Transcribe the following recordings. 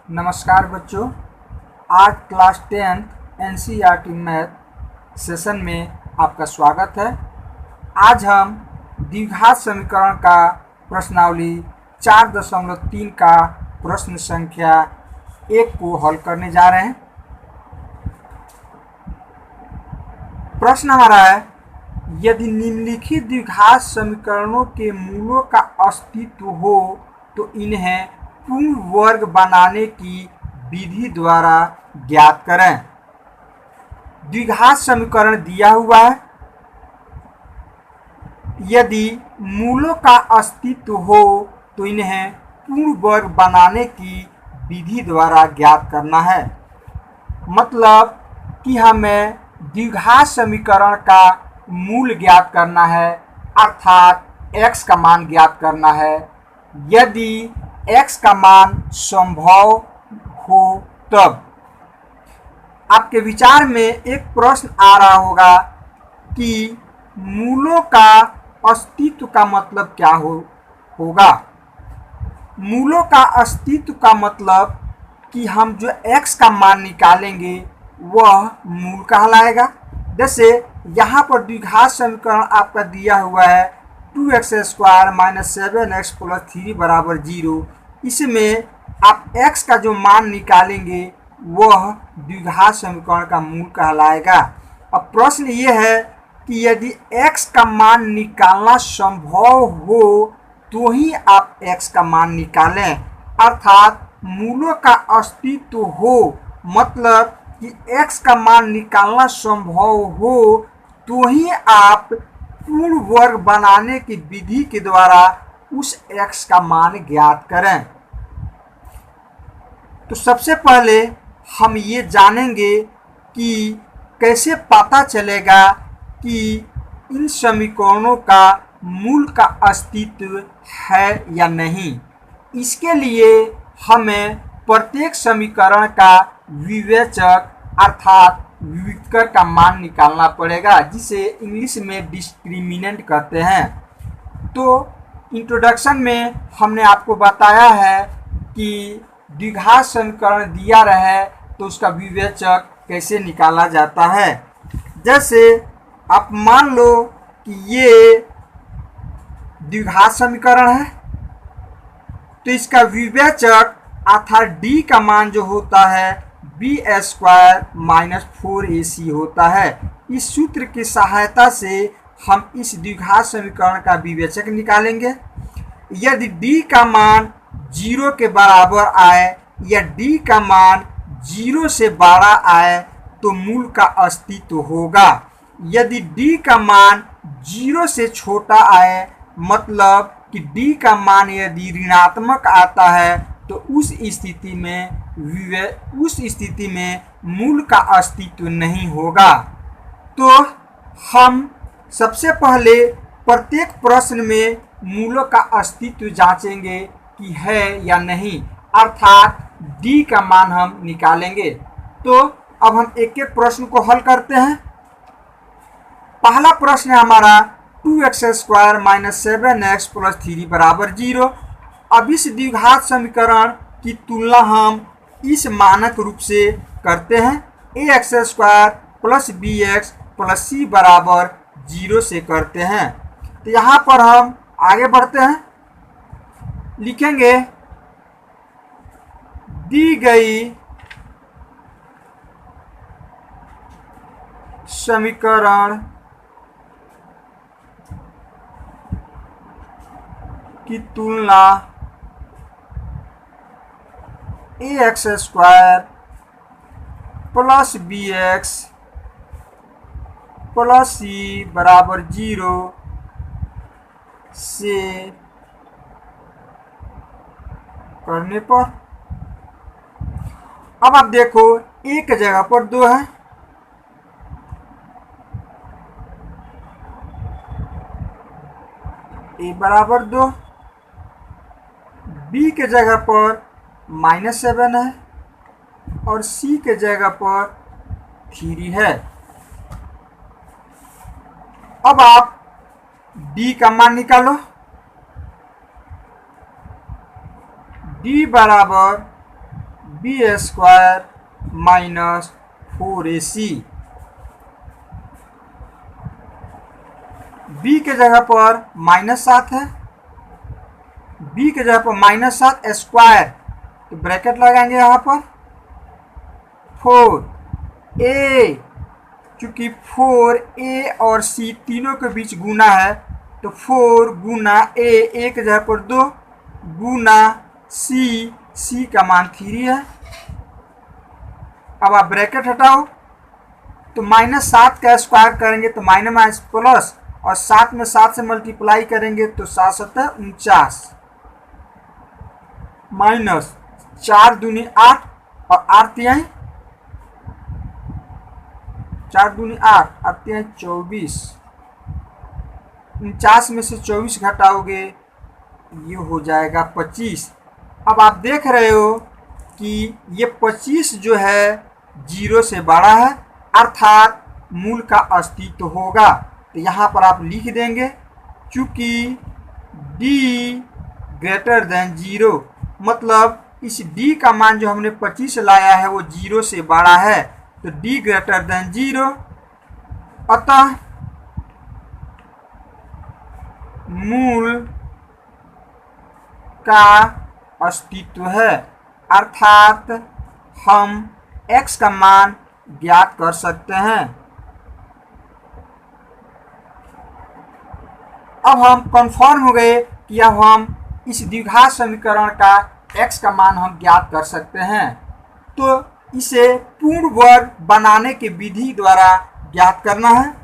नमस्कार बच्चों, आज class 10th NCERT math session में आपका स्वागत है। आज हम द्विघात समीकरण का प्रश्नावली 4.3 का प्रश्न संख्या 1 को हल करने जा रहे हैं। प्रश्न हमारा है, यदि निम्नलिखित द्विघात समीकरणों के मूलों का अस्तित्व हो तो इन्हें पूर्ण वर्ग बनाने की विधि द्वारा ज्ञात करें। द्विघात समीकरण दिया हुआ है, यदि मूलों का अस्तित्व हो तो इन्हें पूर्ण वर्ग बनाने की विधि द्वारा ज्ञात करना है। मतलब कि हमें द्विघात समीकरण का मूल ज्ञात करना है, अर्थात x का मान ज्ञात करना है। यदि x का मान संभव हो तब आपके विचार में एक प्रश्न आ रहा होगा कि मूलों का अस्तित्व का मतलब क्या होगा। मूलों का अस्तित्व का मतलब कि हम जो x का मान निकालेंगे वह मूल कहलाएगा। जैसे यहाँ पर द्विघात समीकरण आपका दिया हुआ है 2x² - 7x + 3 = 0। इसमें आप x का जो मान निकालेंगे वह द्विघात समीकरण का मूल कहलाएगा। अब प्रश्न ये है कि यदि x का मान निकालना संभव हो तो ही आप x का मान निकालें, अर्थात मूलों का अस्तित्व हो, मतलब कि x का मान निकालना संभव हो तो ही आप पूर्ण वर्ग बनाने की विधि के द्वारा उस x का मान ज्ञात करें। तो सबसे पहले हम ये जानेंगे कि कैसे पता चलेगा कि इन समीकरणों का मूल का अस्तित्व है या नहीं। इसके लिए हमें प्रत्येक समीकरण का विवेचक अर्थात विविक्तर का मान निकालना पड़ेगा, जिसे इंग्लिश में डिस्क्रिमिनेंट कहते हैं। तो इंट्रोडक्शन में हमने आपको बताया है कि द्विघात समीकरण दिया रहे तो उसका विवेचक कैसे निकाला जाता है। जैसे आप मान लो कि ये द्विघात समीकरण है, तो इसका विवेचक अर्थात d का मान जो होता है b² - 4ac होता है। इस सूत्र की सहायता से हम इस द्विघात समीकरण का विवेचक निकालेंगे। यदि d का मान 0 के बराबर आए या d का मान 0 से बड़ा आए तो मूल का अस्तित्व होगा। यदि d का मान 0 से छोटा आए, मतलब कि d का मान यदि ऋणात्मक आता है तो उस स्थिति में मूल का अस्तित्व नहीं होगा। तो हम सबसे पहले प्रत्येक प्रश्न में मूलों का अस्तित्व जांचेंगे कि है या नहीं, अर्थात d का मान हम निकालेंगे। तो अब हम एक एक प्रश्न को हल करते हैं। पहला प्रश्न है हमारा 2x² - 7x + 3 = 0। अब इस द्विघात समीकरण की तुलना हम इस मानक रूप से करते हैं ax² + bx + c = 0 से करते हैं। तो यहाँ पर हम आगे बढ़ते हैं, लिखेंगे दी गई समीकरण की तुलना ax² + bx + c = 0 से करने पर अब आप देखो एक जगह पर 2 है, a = 2, b के जगह पर -7 है और c के जगह पर 3 है। अब आप d का मान निकालो। d = B square minus 4ac। B के जगह पर -7 है, बी के जगह पर -7 स्क्वायर, तो ब्रैकेट लगाएंगे यहाँ पर 4a, चूंकि 4a और c तीनों के बीच गुना है तो 4 गुना a, a के जगह पर 2 गुना c का मान 3 है। अब आप ब्रैकेट हटाओ तो -7 का स्क्वायर करेंगे तो माइनस प्लस, और 7 में 7 से मल्टीप्लाई करेंगे तो 7 7 49 माइनस 4 दूनी 8 और 8 तिहाई 4 दूनी 8 8 तिहाई 24, 49 में से 24 घटाओगे ये हो जाएगा 25। अब आप देख रहे हो कि ये 25 जो है 0 से बड़ा है, अर्थात मूल का अस्तित्व होगा। तो यहाँ पर आप लिख देंगे चूंकि d ग्रेटर देन 0, मतलब इस d का मान जो हमने 25 लाया है वो 0 से बड़ा है, तो d ग्रेटर देन 0, अतः मूल का अस्तित्व है, अर्थात हम x का मान ज्ञात कर सकते हैं। अब हम कंफर्म हो गए कि अब हम इस द्विघात समीकरण का x का मान हम ज्ञात कर सकते हैं। तो इसे पूर्ण वर्ग बनाने की विधि द्वारा ज्ञात करना है।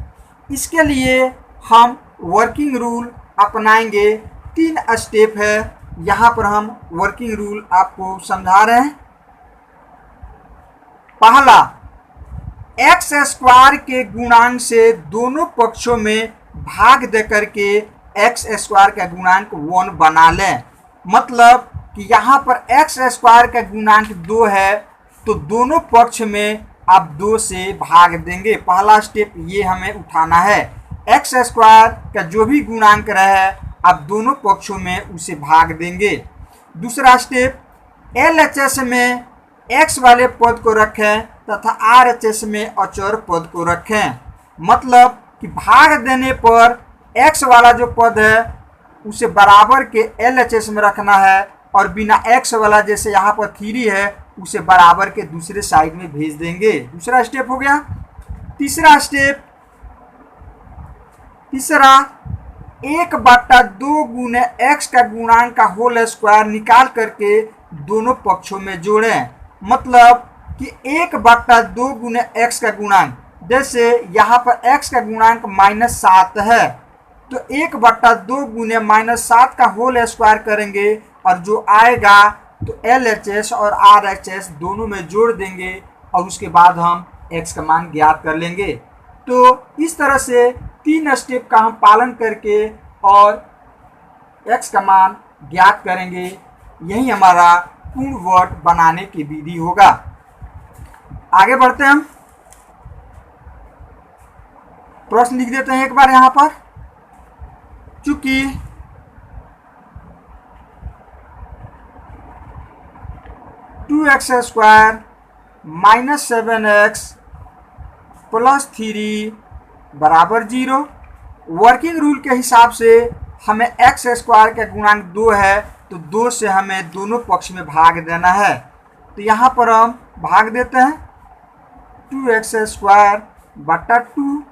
इसके लिए हम वर्किंग रूल अपनाएंगे। 3 स्टेप है, यहाँ पर हम वर्किंग रूल आपको समझा रहे हैं। पहला, एक्स स्क्वायर के गुणांक से दोनों पक्षों में भाग दे करके एक्स स्क्वायर का गुणांक 1 बना लें। मतलब कि यहाँ पर एक्स स्क्वायर का गुणांक 2 है तो दोनों पक्ष में आप 2 से भाग देंगे। पहला स्टेप ये हमें उठाना है। एक्स स्क्वायर का जो भी गुणांक रहे आप दोनों पक्षों में उसे भाग देंगे। दूसरा स्टेप, LHS में x वाले पद को रखें तथा RHS में अचर पद को रखें। मतलब कि भाग देने पर x वाला जो पद है उसे बराबर के LHS में रखना है और बिना x वाला जैसे यहाँ पर 3 है उसे बराबर के दूसरे साइड में भेज देंगे। दूसरा स्टेप हो गया। तीसरा स्टेप, 1/2 गुने x का गुणांक का होल स्क्वायर निकाल करके दोनों पक्षों में जोड़ें। मतलब कि 1/2 गुने x का गुणांक, जैसे यहाँ पर x का गुणांक -7 है तो 1/2 गुने -7 का होल स्क्वायर करेंगे और जो आएगा तो LHS और RHS दोनों में जोड़ देंगे और उसके बाद हम x का मान ज्ञात कर लेंगे। तो इस तरह से 3 स्टेप का हम पालन करके और x का मान ज्ञात करेंगे। यही हमारा पूर्ण वर्ग बनाने की विधि होगा। आगे बढ़ते हैं हम। प्रश्न लिख देते हैं एक बार यहाँ पर। चूंकि (2x² - 7x + 3 = 0, वर्किंग रूल के हिसाब से हमें x² का गुणांक 2 है तो 2 से हमें दोनों पक्ष में भाग देना है। तो यहाँ पर हम भाग देते हैं 2x² बटा 2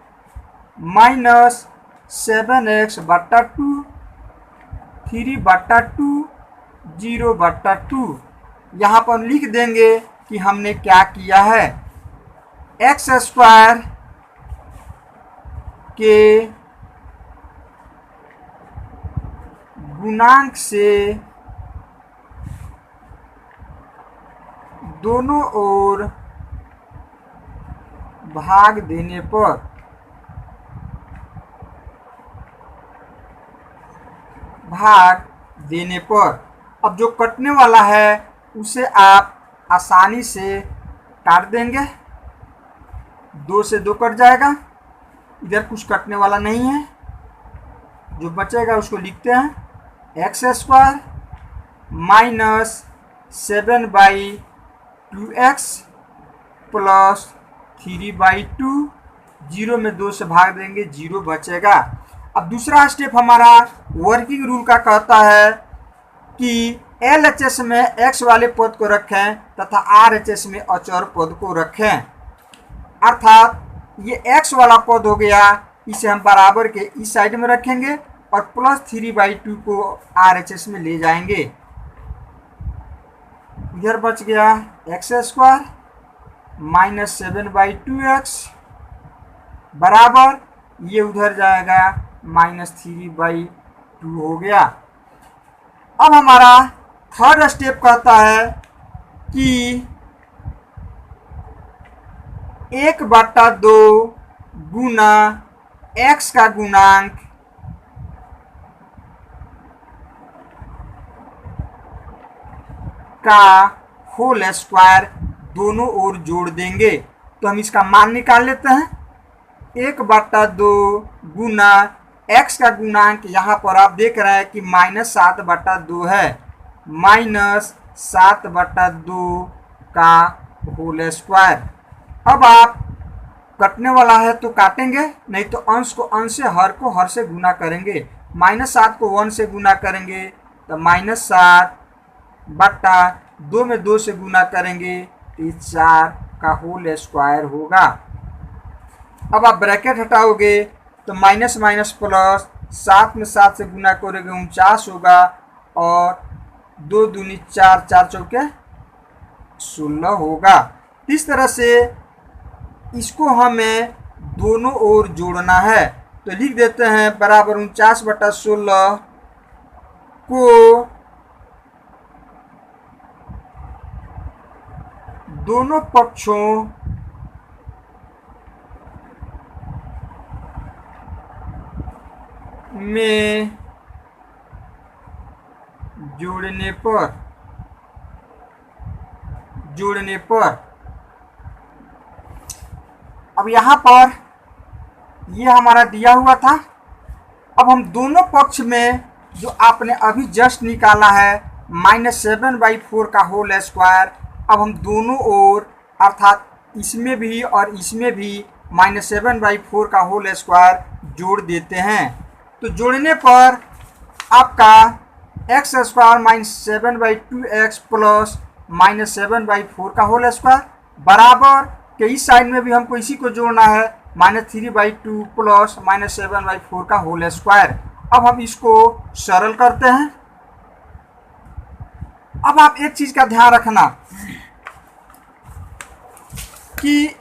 माइनस 7x बटा 2 3 बटा 2 0 बटा 2। यहाँ पर लिख देंगे कि हमने क्या किया है। x² के गुणांक से दोनों ओर भाग देने पर अब जो कटने वाला है उसे आप आसानी से काट देंगे। 2 से 2 कट जाएगा, इधर कुछ कटने वाला नहीं है। जो बचेगा उसको लिखते हैं x² - 7/2 2x प्लस 3/2, 0 में 2 से भाग देंगे 0 बचेगा। अब दूसरा स्टेप हमारा वर्किंग रूल का कहता है कि LHS में x वाले पद को रखें तथा RHS में अचर पद को रखें, अर्थात ये x वाला पद हो गया, इसे हम बराबर के इस साइड में रखेंगे और प्लस 3/2 को RHS में ले जाएंगे। इधर बच गया x² माइनस 7/2x बराबर, ये उधर जाएगा माइनस 3/2 हो गया। अब हमारा थर्ड स्टेप कहता है कि 1/2 गुना x का गुणांक का होल स्क्वायर दोनों ओर जोड़ देंगे। तो हम इसका मान निकाल लेते हैं। 1/2 गुना x का गुणांक, यहाँ पर आप देख रहे हैं कि -7/2 है, -7/2 का होल स्क्वायर। अब आप कटने वाला है तो काटेंगे, नहीं तो अंश को अंश से, हर को हर से गुना करेंगे। -7 को 1 से गुना करेंगे तो -7/2 में 2 से गुना करेंगे तो 4 का होल स्क्वायर होगा। अब आप ब्रैकेट हटाओगे तो माइनस माइनस प्लस, 7 में 7 से गुना करोगे 49 होगा, और 2 दूनी 4, 4 चौके 16 होगा। इस तरह से इसको हमें दोनों ओर जोड़ना है, तो लिख देते हैं बराबर 49/16 को दोनों पक्षों में जोड़ने पर अब यहाँ पर ये हमारा दिया हुआ था। अब हम दोनों पक्ष में जो आपने अभी जस्ट निकाला है -7/4 का होल स्क्वायर, अब हम दोनों ओर अर्थात इसमें भी और इसमें भी -7/4 का होल स्क्वायर जोड़ देते हैं। तो जोड़ने पर आपका x² -7/2x प्लस -7/4 का होल स्क्वायर बराबर के इस साइड में भी हमको इसी को जोड़ना है, -3/2 प्लस -7/4 का होल स्क्वायर। अब हम इसको सरल करते हैं। अब आप एक चीज का ध्यान रखना कि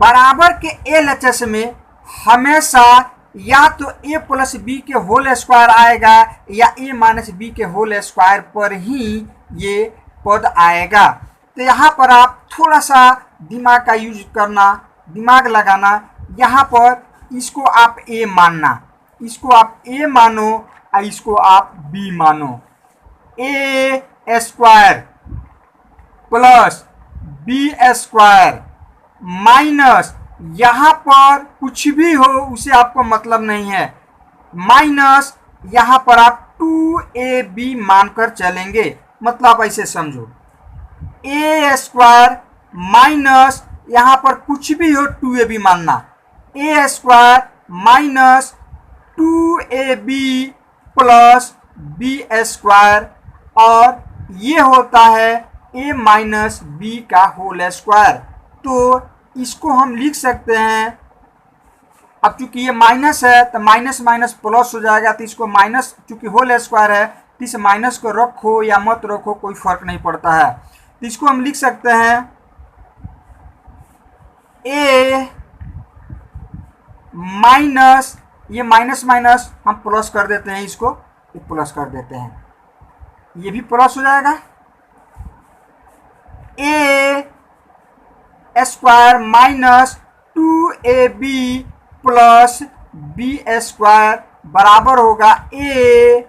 बराबर के LHS में हमेशा या तो a प्लस b के होल स्क्वायर आएगा या a माइनस b के होल स्क्वायर पर ही ये पद आएगा। तो यहाँ पर आप थोड़ा सा दिमाग का यूज करना, दिमाग लगाना। यहाँ पर इसको आप a मानना, इसको आप a मानो और इसको आप b मानो। a² प्लस b² माइनस, यहाँ पर कुछ भी हो उसे आपको मतलब नहीं है, माइनस यहाँ पर आप 2ab मानकर चलेंगे। मतलब आप ऐसे समझो, a² माइनस यहाँ पर कुछ भी हो 2ab मानना, a² minus 2ab plus b², और ये होता है a माइनस b का होल स्क्वायर। तो इसको हम लिख सकते हैं, अब चूंकि ये माइनस है तो माइनस माइनस प्लस हो जाएगा, तो इसको माइनस, चूंकि होल स्क्वायर है तो इस माइनस को रखो या मत रखो कोई फर्क नहीं पड़ता है। तो इसको हम लिख सकते हैं a माइनस, ये माइनस माइनस हम प्लस कर देते हैं, इसको प्लस कर देते हैं, ये भी प्लस हो जाएगा। a² minus 2ab plus b² बराबर होगा a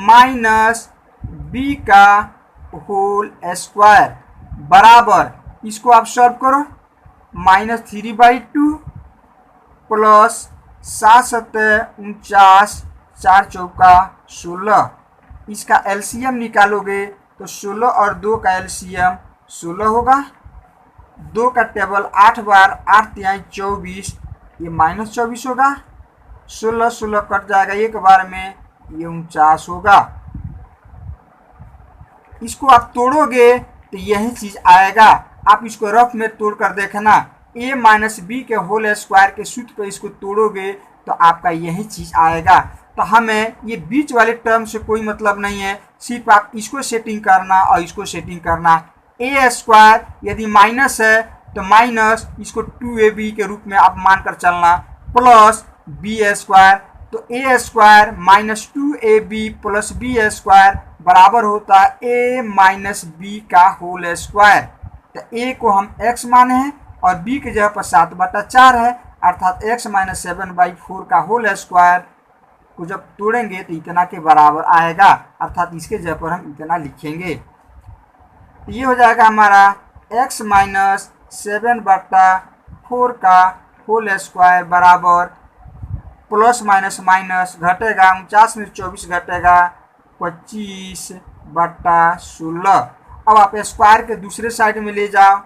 माइनस b का होल स्क्वायर बराबर, इसको आप सॉल्व करो, -3/2 प्लस 7 49, 4 चौका 16, इसका LCM निकालोगे तो 16 और 2 का एलसीएम 16 होगा। 2 का टेबल 8 बार 8 तिहाई 24, ये -24 होगा। 16 16 कट जाएगा एक बार में, ये 49 होगा। इसको आप तोड़ोगे तो यही चीज आएगा। आप इसको रफ में तोड़ कर देखना, a माइनस बी के होल स्क्वायर के सूत्र पे इसको तोड़ोगे तो आपका यही चीज आएगा। तो हमें ये बीच वाले टर्म से कोई मतलब नहीं है, सिर्फ आप इसको सेटिंग करना और इसको सेटिंग करना। a स्क्वायर यदि माइनस है तो माइनस इसको 2ab के रूप में आप मानकर चलना, प्लस b स्क्वायर, तो a square minus 2ab plus b square बराबर होता है a माइनस बी का होल स्क्वायर। तो a को हम x माने हैं और b की जगह पर 7/4 है, अर्थात x माइनस 7/4 का होल स्क्वायर को जब तोड़ेंगे तो इतना के बराबर आएगा, अर्थात इसके जगह पर हम इतना लिखेंगे। तो ये हो जाएगा हमारा x माइनस 7/4 का होल स्क्वायर बराबर प्लस माइनस माइनस घटेगा 49 में 24 घटेगा 25/16। अब आप स्क्वायर के दूसरे साइड में ले जाओ,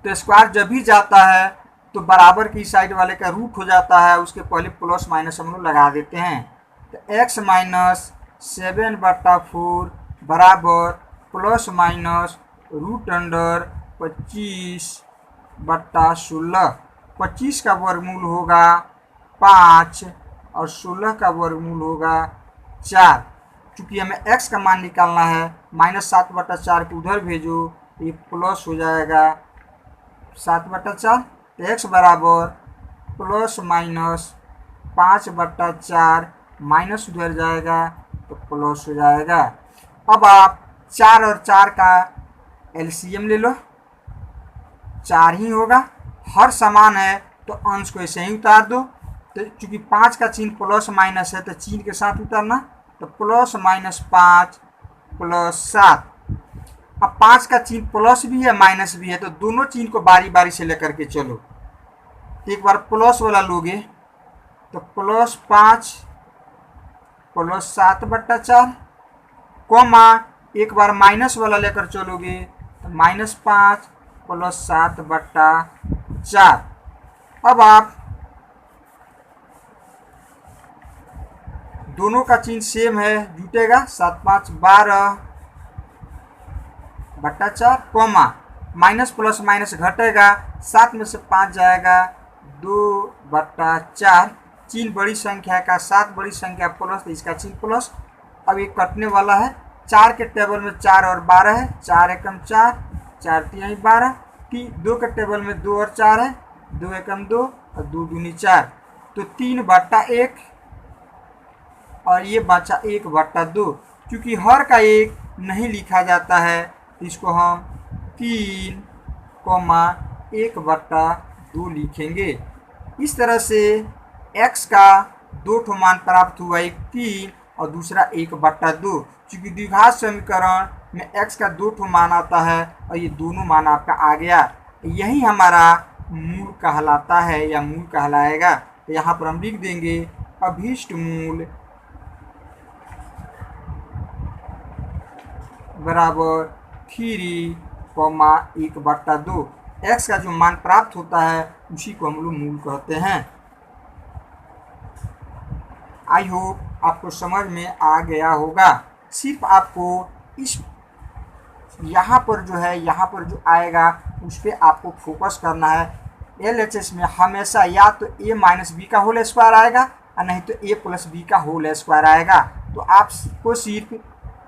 तो स्क्वायर जब भी जाता है तो बराबर की साइड वाले का रूट हो जाता है, उसके पहले प्लस माइनस हम लोग लगा देते हैं। तो x माइनस 7/4 बराबर प्लस माइनस रूट अंडर 25/16। 25 का वर्गमूल होगा 5 और 16 का वर्गमूल होगा 4। चूँकि हमें x का मान निकालना है, -7/4 को उधर भेजो, ये प्लस हो जाएगा 7/4। तो x बराबर प्लस माइनस 5/4 माइनस उधर जाएगा तो प्लस हो जाएगा। अब आप 4 और 4 का एलसीएम ले लो, 4 ही होगा। हर समान है तो अंश को ऐसे ही उतार दो। तो चूँकि 5 का चिन्ह प्लस माइनस है तो चिन्ह के साथ उतारना, तो प्लस माइनस 5 प्लस 7। अब 5 का चिन्ह प्लस भी है माइनस भी है, तो दोनों चिन्ह को बारी बारी से लेकर के चलो। एक बार प्लस वाला लोगे तो प्लस 5 प्लस 7/4, कोमा एक बार माइनस वाला लेकर चलोगे तो -5 प्लस 7/4। अब आप दोनों का चिन्ह सेम है, जुटेगा 7 5 12/4, कोमा माइनस प्लस माइनस घटेगा, 7 में से 5 जाएगा 2/4। चिन्ह बड़ी संख्या का, 7 बड़ी संख्या प्लस, तो इसका चिन्ह प्लस। अब ये कटने वाला है, 4 के टेबल में 4 और 12 है, 4 एकम 4, 4 तिहाई 12। 2 के टेबल में 2 और 4 है, 2 एकम 2 और 2 दूनी 4, तो 3/1 और ये बचा 1/2। क्योंकि हर का 1 नहीं लिखा जाता है तो इसको हम 3,1/2 लिखेंगे। इस तरह से x का 2 ठो मान प्राप्त हुआ, एक 3 और दूसरा 1/2। चूँकि द्विघात समीकरण में x का 2 ठो मान आता है और ये दोनों मान आपका आ गया, यही हमारा मूल कहलाता है या मूल कहलाएगा। तो यहाँ पर हम लिख देंगे अभीष्ट मूल बराबर 3,1/2। x का जो मान प्राप्त होता है उसी को हम लोग मूल कहते हैं। आई होप आपको समझ में आ गया होगा। सिर्फ आपको इस यहाँ पर जो है, यहाँ पर जो आएगा उस पर आपको फोकस करना है। LHS में हमेशा या तो a माइनस बी का होल स्क्वायर आएगा और नहीं तो a प्लस बी का होल स्क्वायर आएगा। तो आपको सिर्फ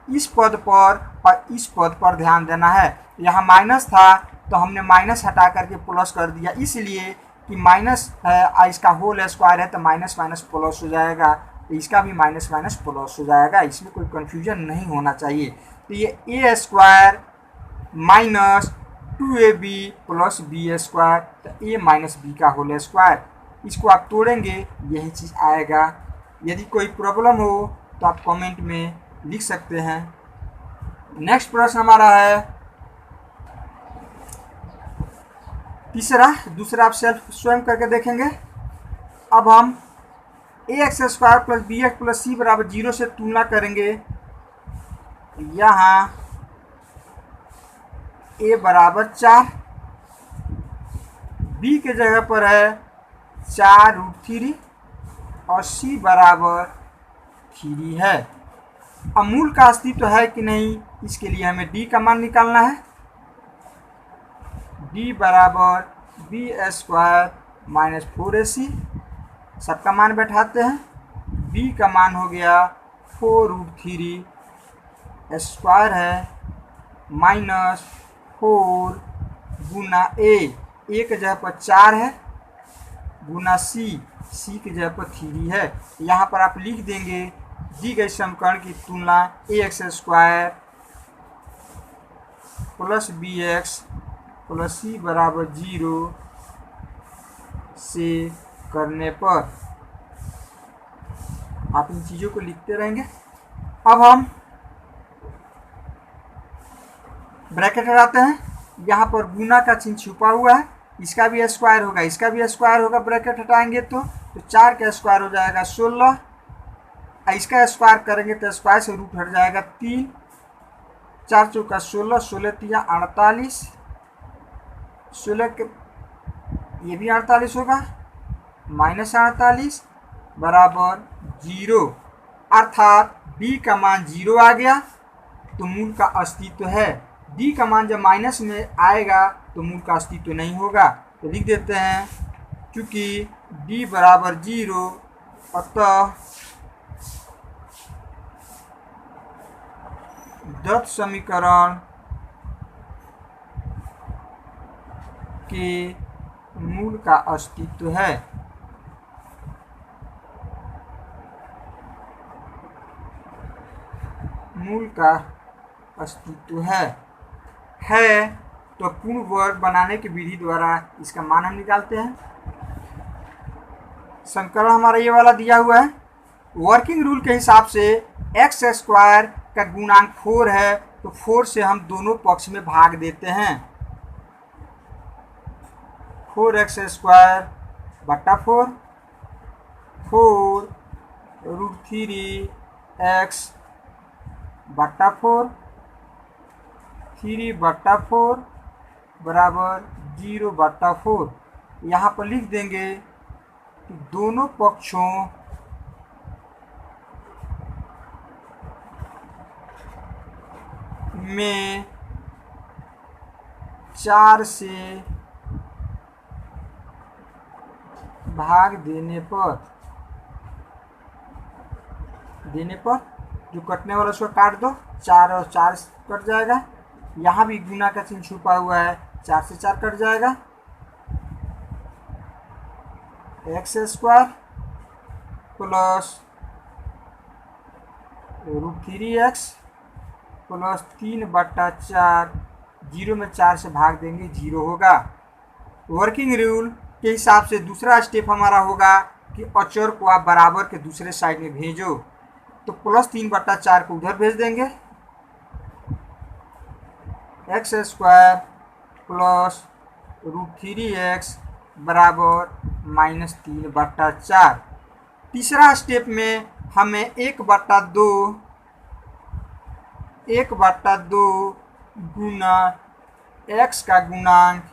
इस पद पर और इस पद पर ध्यान देना है। यहाँ माइनस था तो हमने माइनस हटा करके प्लस कर दिया, इसलिए कि माइनस है, इसका होल स्क्वायर है तो माइनस माइनस प्लस हो जाएगा, तो इसका भी माइनस माइनस प्लस हो जाएगा। इसमें कोई कन्फ्यूजन नहीं होना चाहिए। तो ये a square minus 2ab plus B square, तो a माइनस बी का होल स्क्वायर, इसको आप तोड़ेंगे यही चीज़ आएगा। यदि कोई प्रॉब्लम हो तो आप कमेंट में लिख सकते हैं। नेक्स्ट प्रश्न हमारा है तीसरा, दूसरा आप स्वयं करके देखेंगे। अब हम ax² plus bx plus c बराबर 0 से तुलना करेंगे। यहाँ a बराबर 4, b के जगह पर है 4√3 और c बराबर 3 है। अब मूल का अस्तित्व है कि नहीं, इसके लिए हमें d का मान निकालना है। d बराबर b² माइनस 4ac, सबका मान बैठाते हैं। b का मान हो गया 4√3 स्क्वायर है माइनस 4 गुना a के जगह पर 4 है गुना c की जगह पर 3 है। यहाँ पर आप लिख देंगे दी गई समीकरण की तुलना ax² plus bx plus c बराबर 0 से करने पर। आप इन चीज़ों को लिखते रहेंगे। अब हम ब्रैकेट हटाते हैं। यहाँ पर गुना का चिन्ह छुपा हुआ है, इसका भी स्क्वायर होगा, इसका भी स्क्वायर होगा। ब्रैकेट हटाएंगे तो 4 का स्क्वायर हो जाएगा 16, इसका स्क्वायर करेंगे तो स्क्वायर से रूट हट जाएगा 3, 4 चौका 16, 16 तिया 48, 16 के ये भी 48 होगा माइनस 48 बराबर 0, अर्थात b का मान 0 आ गया तो मूल का अस्तित्व है। d का मान जब माइनस में आएगा तो मूल का अस्तित्व नहीं होगा। तो लिख देते हैं क्योंकि d बराबर 0, अतः दत्त समीकरण के मूल का अस्तित्व है। मूल का अस्तित्व है तो पूर्ण वर्ग बनाने की विधि द्वारा इसका मान हम निकालते हैं। समीकरण हमारा ये वाला दिया हुआ है। वर्किंग रूल के हिसाब से x² का गुणांक 4 है तो 4 से हम दोनों पक्ष में भाग देते हैं। 4x² बटा 4, 4√3x बटा 4, 3 बटा 4 बराबर 0 बटा 4। यहाँ पर लिख देंगे कि दोनों पक्षों में 4 से भाग देने पर जो कटने वाला उसको काट दो, 4 और 4 कट जाएगा। यहाँ भी गुना का चिन्ह छुपा हुआ है, 4 से 4 कट जाएगा। x² प्लस √3x प्लस 3 बटा 4, 0 में 4 से भाग देंगे 0 होगा। वर्किंग रूल के हिसाब से दूसरा स्टेप हमारा होगा कि अचर को आप बराबर के दूसरे साइड में भेजो, तो प्लस 3 बटा 4 को उधर भेज देंगे। x² प्लस √3x बराबर -3 बटा 4। तीसरा स्टेप में हमें 1 बटा 2 गुना x का गुणांक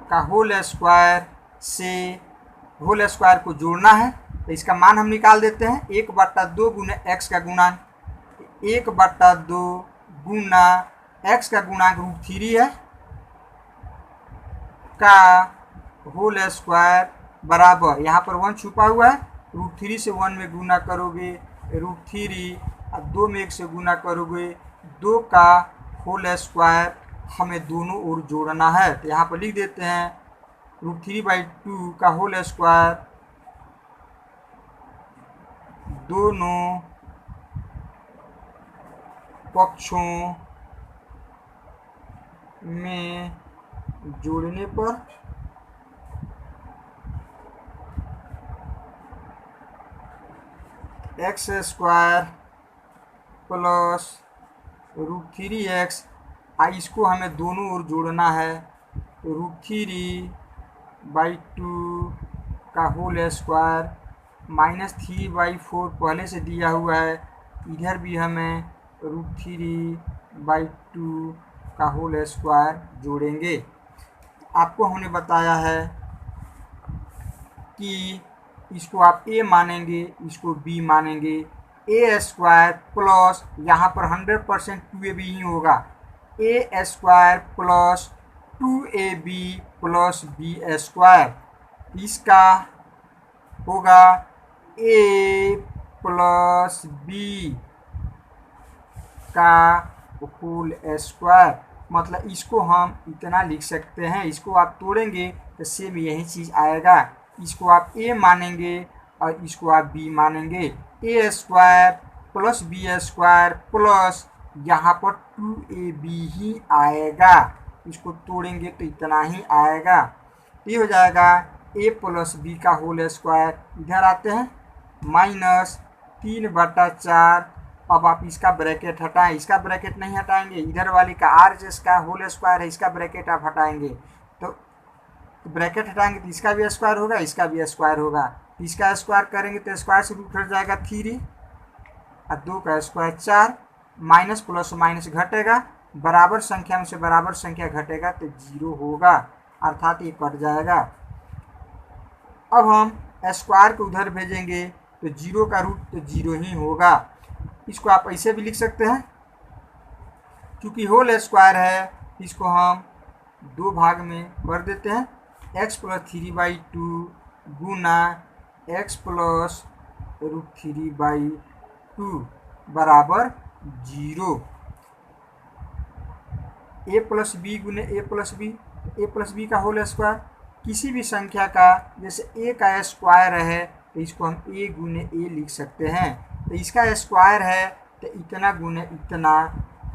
का होल स्क्वायर से होल स्क्वायर को जोड़ना है। तो इसका मान हम निकाल देते हैं। 1 बटा 2 गुना x का गुणांक, 1 बटा 2 गुना x का गुणांक √3 है का होल स्क्वायर बराबर, यहाँ पर 1 छुपा हुआ है, √3 से 1 में गुना करोगे √3 और 2 में 1 से गुना करोगे 2 का होल स्क्वायर। हमें दोनों ओर जोड़ना है तो यहाँ पर लिख देते हैं √3/2 का होल स्क्वायर दोनों पक्षों में जोड़ने पर x² प्लस √3x, इसको हमें दोनों ओर जोड़ना है तो √3/2 का होल स्क्वायर -3/4 पहले से दिया हुआ है, इधर भी हमें √3/2 का होल स्क्वायर जोड़ेंगे। आपको हमने बताया है कि इसको आप a मानेंगे, इसको b मानेंगे। a स्क्वायर प्लस यहाँ पर 100% 2ab ही होगा, a square plus 2ab plus b square, इसका होगा a प्लस b का होल स्क्वायर। मतलब इसको हम इतना लिख सकते हैं, इसको आप तोड़ेंगे तो सेम यही चीज़ आएगा। इसको आप a मानेंगे और इसको आप b मानेंगे, a square plus b square plus यहाँ पर 2ab ही आएगा। इसको तोड़ेंगे तो इतना ही आएगा। ये हो जाएगा a प्लस b का होल स्क्वायर। इधर आते हैं -3/4। अब आप इसका ब्रैकेट हटाएं, इसका ब्रैकेट नहीं हटाएंगे, इधर वाली का r जिसका होल स्क्वायर है इसका ब्रैकेट आप हटाएंगे तो ब्रैकेट हटाएंगे तो इसका भी स्क्वायर होगा, इसका भी स्क्वायर होगा। इसका स्क्वायर करेंगे तो स्क्वायर से रूट हट जाएगा 3 और 2 का स्क्वायर 4, माइनस प्लस माइनस घटेगा, बराबर संख्या में से बराबर संख्या घटेगा तो 0 होगा, अर्थात ये कट जाएगा। अब हम स्क्वायर को उधर भेजेंगे तो 0 का रूट तो 0 ही होगा। इसको आप ऐसे भी लिख सकते हैं, क्योंकि होल स्क्वायर है इसको हम 2 भाग में कर देते हैं, x प्लस 3/2 गुना x प्लस √3/2 बराबर 0। a प्लस बी गुने a प्लस बी का होल स्क्वायर, किसी भी संख्या का जैसे a का स्क्वायर है तो इसको हम a गुने a लिख सकते हैं। तो इसका स्क्वायर है तो इतना गुने इतना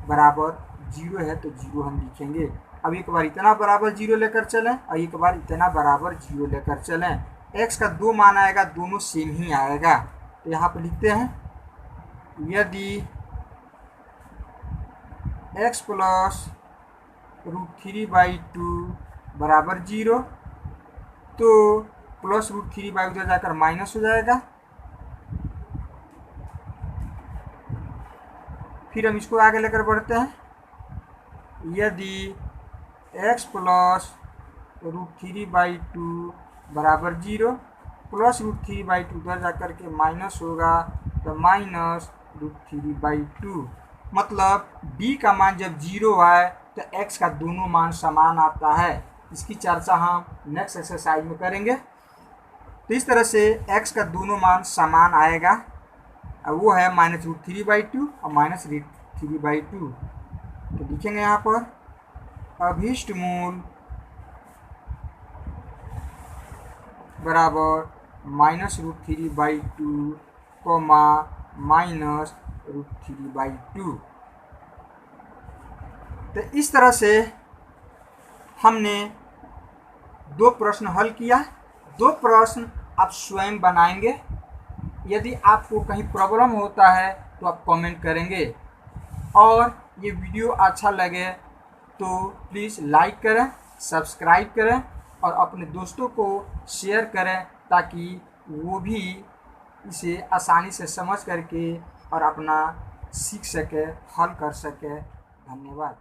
बराबर 0 है तो 0 हम लिखेंगे। अब एक बार इतना बराबर 0 लेकर चलें और एक बार इतना बराबर 0 लेकर चलें, x का 2 मान आएगा, दोनों सेम ही आएगा। तो यहाँ पर लिखते हैं यदि x प्लस √3/2 बराबर 0 तो प्लस √3/2 उधर जाकर माइनस हो जाएगा। फिर हम इसको आगे लेकर बढ़ते हैं, यदि x प्लस √3/2 बराबर 0 प्लस √3/2 उधर जाकर के माइनस होगा तो माइनस √3/2। मतलब b का मान जब 0 है तो x का दोनों मान समान आता है। इसकी चर्चा हम नेक्स्ट एक्सरसाइज में करेंगे। तो इस तरह से x का दोनों मान समान आएगा, वो है -√3/2 और -3/2। तो लिखेंगे यहाँ पर अभीष्ट मूल बराबर -√3/2, -√3/2। तो इस तरह से हमने 2 प्रश्न हल किया। 2 प्रश्न आप स्वयं बनाएंगे। यदि आपको कहीं प्रॉब्लम होता है तो आप कमेंट करेंगे, और ये वीडियो अच्छा लगे तो प्लीज़ लाइक करें, सब्सक्राइब करें और अपने दोस्तों को शेयर करें, ताकि वो भी इसे आसानी से समझ करके और अपना सीख सके, हल कर सके। धन्यवाद।